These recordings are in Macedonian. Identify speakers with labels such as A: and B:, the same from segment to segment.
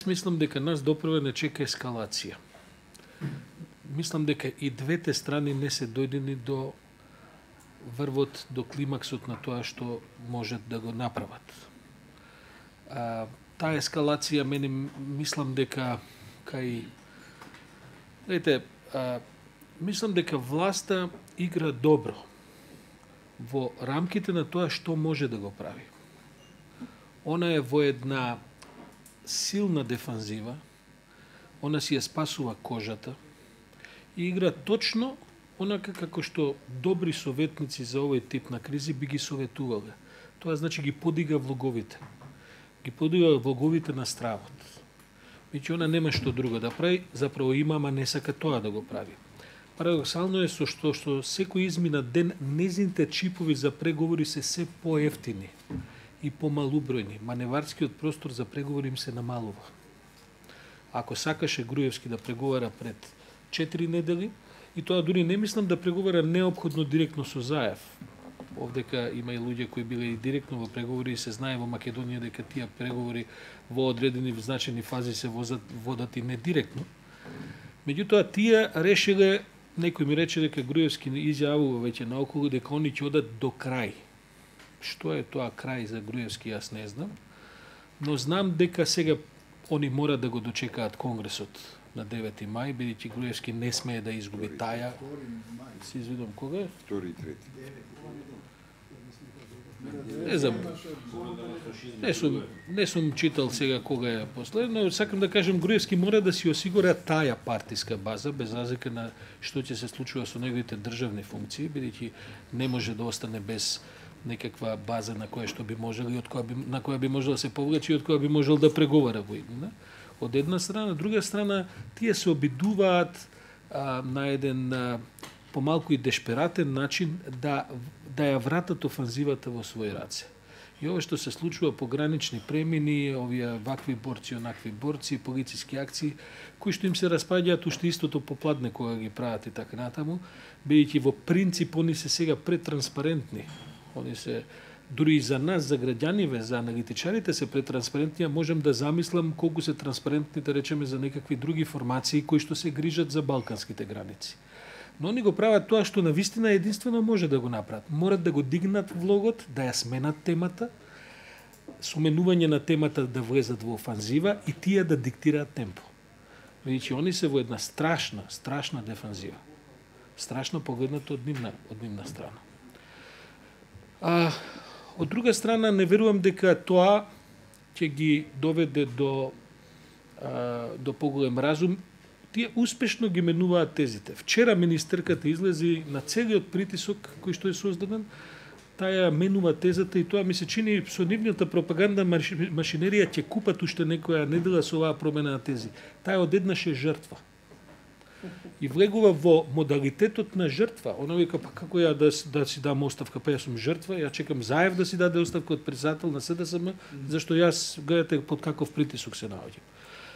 A: Мислам дека нас допрва не чека ескалација. Мислам дека и двете страни не се дојдени до врвот, до климаксот на тоа што можат да го направат. Таа ескалација, мене мислам дека мислам дека власта игра добро во рамките на тоа што може да го прави. Она е во една силна дефанзива, она си ја спасува кожата и игра точно онака како што добри советници за овој тип на кризи би ги советувале. Тоа значи ги подига влоговите. Ги подига влоговите на стравот. Меѓу она нема што друго да прави, заправо има, ама не сака тоа да го прави. Парадоксално е што секој измина ден незините чипови за преговори се поевтини и помалубројни. Маневарскиот простор за преговори им се намалува. Ако сакаше Груевски да преговара пред 4 недели, и тоа дури не мислам да преговара неопходно директно со Заев. Овдека има и луѓе кои биле и директно во преговори и се знае во Македонија дека тие преговори во одредени значени фази се водат и не директно. Меѓутоа тие решиле, некој ми рече дека Груевски изјавува веќе наоколу дека они ќе одат до крај. Што е тоа крај за Груевски, јас не знам, но знам дека сега они мора да го дочекаат Конгресот на 9 мај, бидејќи Груевски не смее да изгуби таја. Се извидам кога е?
B: 2 и 3.
A: Не знам. Не сум читал сега кога е после, но сакам да кажем Груевски мора да си осигура таја партиска база, без разлика на што ќе се случува со неговите државни функции, бидејќи не може да остане без некаква база на која што би можел и на која би можел да се повлече и од која би можел да преговара во иднина. Од една страна, од друга страна, тие се обидуваат на еден помалку и дешператен начин да ја вратат офанзивата во своји раце. И ова што се случува по гранични премини, овие вакви борци, онакви борци, полициски акции, кои што им се распаѓаат уште истото попладне кога ги прават и така натаму, бидејќи во принцип они се сега претранспарентни. Они се дури и за нас, за граѓаниве, за аналитичарите се претранспарентни, а можем да замислам колку се транспарентни, да речеме, за некакви други формации кои што се грижат за балканските граници. Но они го прават тоа што навистина единствено може да го направат. Морат да го дигнат влогот, да ја сменат темата, со менување на темата да влезат во офанзива и тие да диктираат темпо. Видите, они се во една страшна дефанзива. Страшно погледнато од нивна страна. Од друга страна, не верувам дека тоа ќе ги доведе до поголем разум. Тие успешно ги менуваат тезите. Вчера министерката излези на целиот притисок кој што е создаден, таја менува тезата и тоа ми се чини со нивната пропаганда машинерија ќе купат уште некоја недела со оваа промена на тези. Таја одеднаш е жртва. И влегува во модалитетот на жртва. Она вика, па како ја да си дам оставка, па јас сум жртва, ја чекам Заев да си даде оставка од председател на СДСМ, зашто јас, гледате под каков притисок се наоѓам.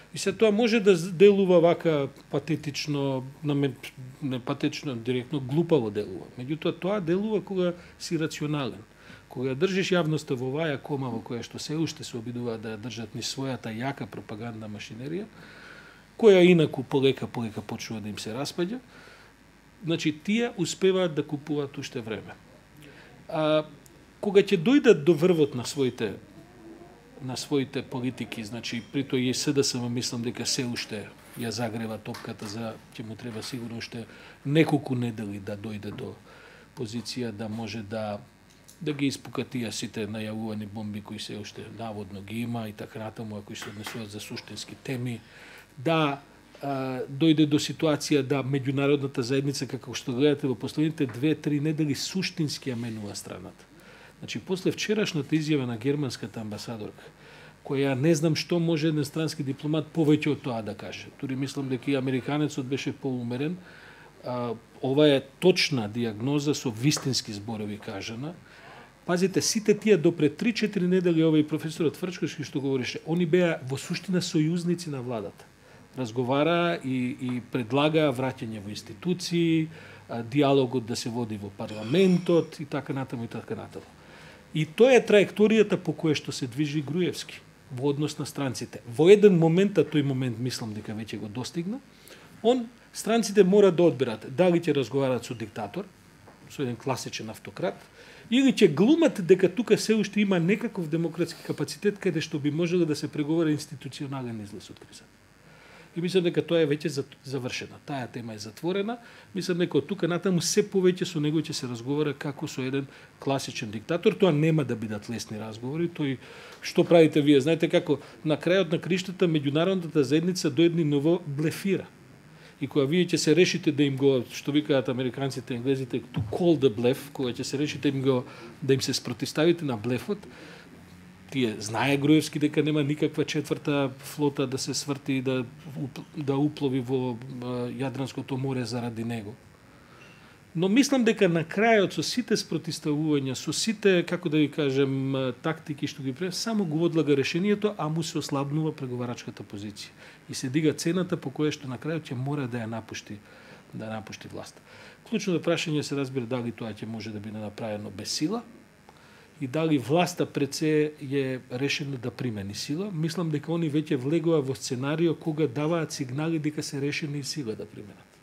A: И се тоа може да делува вака патетично, не патетично, директно глупаво делува. Меѓутоа тоа делува кога си рационален. Кога држиш јавноста во оваа кома во која што се уште се обидуваат да ја држат ни својата јака пропагандна машинерија, која инаку полека почнува да им се распаѓа, значи тие успеваат да купуваат уште време. Кога ќе дојдат до врвот на своите политики, значи при тој и СДСМ мислам дека се уште ја загрева топката за ќе му треба сигурно уште неколку недели да дојде до позиција да може да ги испука тие сите најавувани бомби кои се уште наводно ги има и така натаму, ако се однесуваат за суштински теми, да дојде до ситуација да меѓународната заедница, како што гледате во последните 2-3 недели, суштински ја менува страната. Значи, после вчерашната изјава на германската амбасадорка, која не знам што може еден странски дипломат повеќе од тоа да каже. Дури мислам дека и американецот беше поумерен. Ова е точна диагноза со вистински зборови кажана. Пазите, сите тие до пред 3-4 недели овој професорот Фрчковски што говореше, они беа во суштина сојузници на владата. Разговара и предлага враќање во институции, диалогот да се води во парламентот и така натаму и така натаму. И тоа е траекторијата по која што се движи Груевски. во однос на странците. Во еден момент, а тој момент мислам дека веќе го достигна, странците мора да одберат дали ќе разговараат со диктатор, со еден класичен автократ, или ќе глумат дека тука се уште има некаков демократски капацитет каде што би можело да се преговара институционален излез од кризата. И мислам дека тоа е веќе завршена. Таа тема е затворена. Мислам дека од тука натаму се повеќе со него ќе се разговара како со еден класичен диктатор. Тоа нема да бидат лесни разговори. Тој што правите вие? Знаете како на крајот на криштата меѓународната заедница до едни ниво блефира. И кога вие ќе се решите да им го, што викаат американците, енглезите, to call the bluff, кога ќе се решите да им се спротивставите на блефот, тие знае Груевски дека нема никаква четврта флота да се сврти и да уплови во Јадранското море заради него. Но мислам дека на крајот со сите спротивставувања, со сите, како да ви кажем, тактики што ги прави, само го одлага решението, а му се ослабнува преговарачката позиција. И се дига цената по која што на крајот ќе мора да ја напушти власт. Клучното прашање се разбира дали тоа ќе може да биде направено без сила и дали власта пред се е решена да примени сила. Мислам дека они веќе влегува во сценарио кога даваат сигнали дека се решени сила да применат.